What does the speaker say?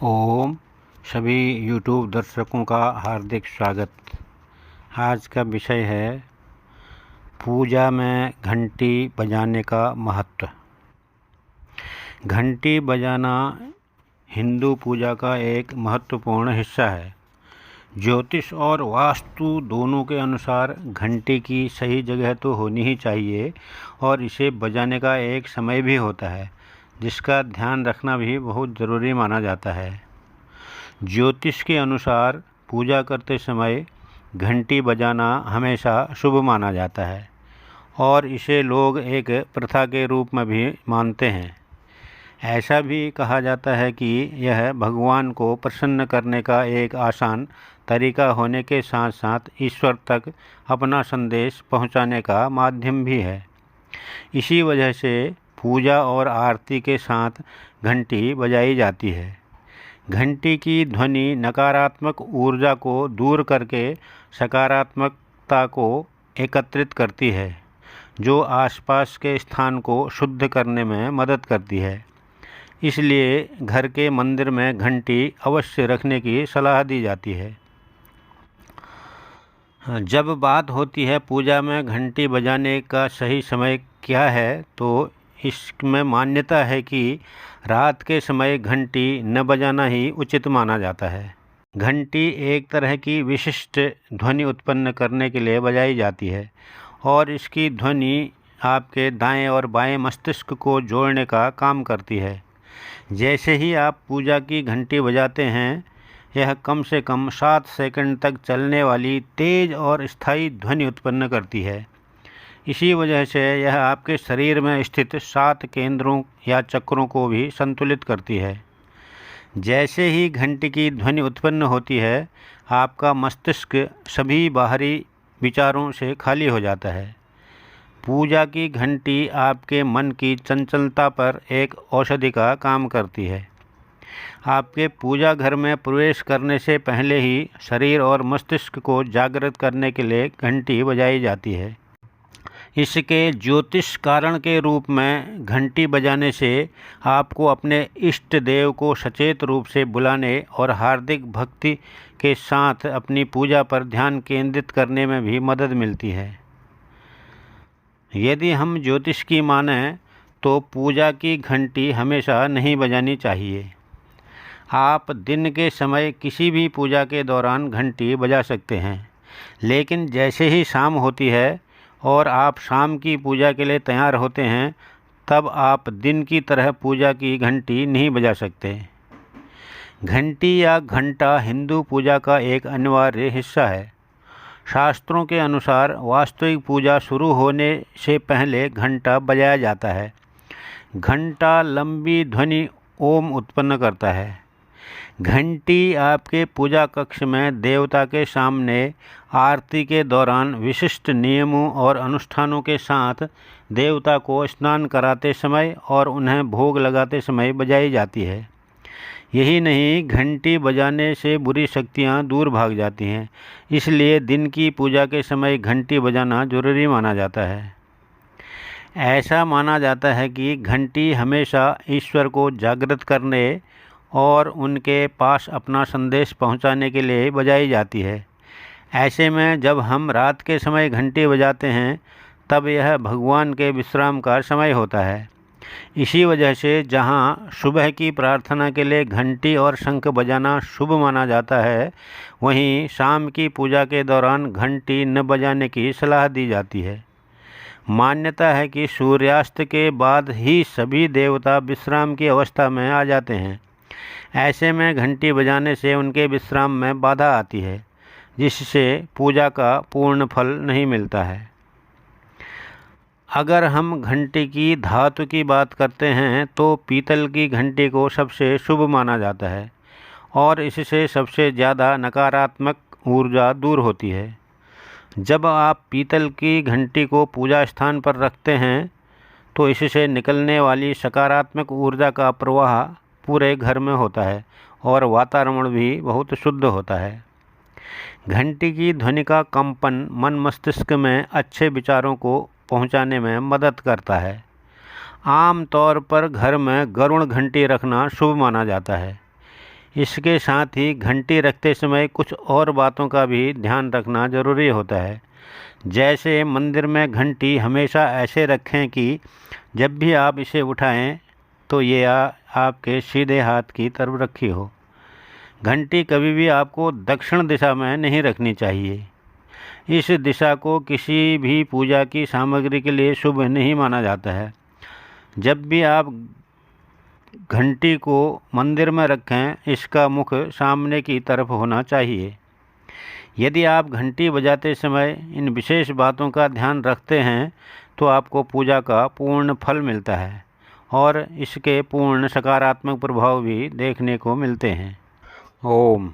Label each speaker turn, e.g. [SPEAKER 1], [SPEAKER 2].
[SPEAKER 1] ओम सभी यूट्यूब दर्शकों का हार्दिक स्वागत। आज का विषय है पूजा में घंटी बजाने का महत्व। घंटी बजाना हिंदू पूजा का एक महत्वपूर्ण हिस्सा है। ज्योतिष और वास्तु दोनों के अनुसार घंटी की सही जगह तो होनी ही चाहिए और इसे बजाने का एक समय भी होता है जिसका ध्यान रखना भी बहुत ज़रूरी माना जाता है। ज्योतिष के अनुसार पूजा करते समय घंटी बजाना हमेशा शुभ माना जाता है और इसे लोग एक प्रथा के रूप में भी मानते हैं। ऐसा भी कहा जाता है कि यह भगवान को प्रसन्न करने का एक आसान तरीका होने के साथ साथ ईश्वर तक अपना संदेश पहुंचाने का माध्यम भी है। इसी वजह से पूजा और आरती के साथ घंटी बजाई जाती है। घंटी की ध्वनि नकारात्मक ऊर्जा को दूर करके सकारात्मकता को एकत्रित करती है, जो आसपास के स्थान को शुद्ध करने में मदद करती है। इसलिए घर के मंदिर में घंटी अवश्य रखने की सलाह दी जाती है। जब बात होती है पूजा में घंटी बजाने का सही समय क्या है, तो इसमें मान्यता है कि रात के समय घंटी न बजाना ही उचित माना जाता है। घंटी एक तरह की विशिष्ट ध्वनि उत्पन्न करने के लिए बजाई जाती है और इसकी ध्वनि आपके दाएं और बाएं मस्तिष्क को जोड़ने का काम करती है। जैसे ही आप पूजा की घंटी बजाते हैं, यह कम से कम 7 सेकंड तक चलने वाली तेज़ और स्थायी ध्वनि उत्पन्न करती है। इसी वजह से यह आपके शरीर में स्थित 7 केंद्रों या चक्रों को भी संतुलित करती है। जैसे ही घंटी की ध्वनि उत्पन्न होती है, आपका मस्तिष्क सभी बाहरी विचारों से खाली हो जाता है। पूजा की घंटी आपके मन की चंचलता पर एक औषधि का काम करती है। आपके पूजा घर में प्रवेश करने से पहले ही शरीर और मस्तिष्क को जागृत करने के लिए घंटी बजाई जाती है। इसके ज्योतिष कारण के रूप में घंटी बजाने से आपको अपने इष्ट देव को सचेत रूप से बुलाने और हार्दिक भक्ति के साथ अपनी पूजा पर ध्यान केंद्रित करने में भी मदद मिलती है। यदि हम ज्योतिष की मानें तो पूजा की घंटी हमेशा नहीं बजानी चाहिए। आप दिन के समय किसी भी पूजा के दौरान घंटी बजा सकते हैं, लेकिन जैसे ही शाम होती है और आप शाम की पूजा के लिए तैयार होते हैं, तब आप दिन की तरह पूजा की घंटी नहीं बजा सकते। घंटी या घंटा हिंदू पूजा का एक अनिवार्य हिस्सा है। शास्त्रों के अनुसार वास्तविक पूजा शुरू होने से पहले घंटा बजाया जाता है। घंटा लंबी ध्वनि ओम उत्पन्न करता है। घंटी आपके पूजा कक्ष में देवता के सामने आरती के दौरान विशिष्ट नियमों और अनुष्ठानों के साथ देवता को स्नान कराते समय और उन्हें भोग लगाते समय बजाई जाती है। यही नहीं, घंटी बजाने से बुरी शक्तियां दूर भाग जाती हैं। इसलिए दिन की पूजा के समय घंटी बजाना जरूरी माना जाता है। ऐसा माना जाता है कि घंटी हमेशा ईश्वर को जागृत करने और उनके पास अपना संदेश पहुंचाने के लिए बजाई जाती है। ऐसे में जब हम रात के समय घंटी बजाते हैं, तब यह भगवान के विश्राम का समय होता है। इसी वजह से जहां सुबह की प्रार्थना के लिए घंटी और शंख बजाना शुभ माना जाता है, वहीं शाम की पूजा के दौरान घंटी न बजाने की सलाह दी जाती है। मान्यता है कि सूर्यास्त के बाद ही सभी देवता विश्राम की अवस्था में आ जाते हैं। ऐसे में घंटी बजाने से उनके विश्राम में बाधा आती है, जिससे पूजा का पूर्ण फल नहीं मिलता है। अगर हम घंटी की धातु की बात करते हैं तो पीतल की घंटी को सबसे शुभ माना जाता है और इससे सबसे ज़्यादा नकारात्मक ऊर्जा दूर होती है। जब आप पीतल की घंटी को पूजा स्थान पर रखते हैं, तो इससे निकलने वाली सकारात्मक ऊर्जा का प्रवाह पूरे घर में होता है और वातावरण भी बहुत शुद्ध होता है। घंटी की ध्वनि का कंपन मन मस्तिष्क में अच्छे विचारों को पहुंचाने में मदद करता है। आम तौर पर घर में गरुड़ घंटी रखना शुभ माना जाता है। इसके साथ ही घंटी रखते समय कुछ और बातों का भी ध्यान रखना ज़रूरी होता है। जैसे मंदिर में घंटी हमेशा ऐसे रखें कि जब भी आप इसे उठाएं तो ये आपके सीधे हाथ की तरफ रखी हो। घंटी कभी भी आपको दक्षिण दिशा में नहीं रखनी चाहिए। इस दिशा को किसी भी पूजा की सामग्री के लिए शुभ नहीं माना जाता है। जब भी आप घंटी को मंदिर में रखें, इसका मुख सामने की तरफ होना चाहिए। यदि आप घंटी बजाते समय इन विशेष बातों का ध्यान रखते हैं तो आपको पूजा का पूर्ण फल मिलता है और इसके पूर्ण सकारात्मक प्रभाव भी देखने को मिलते हैं। ओम।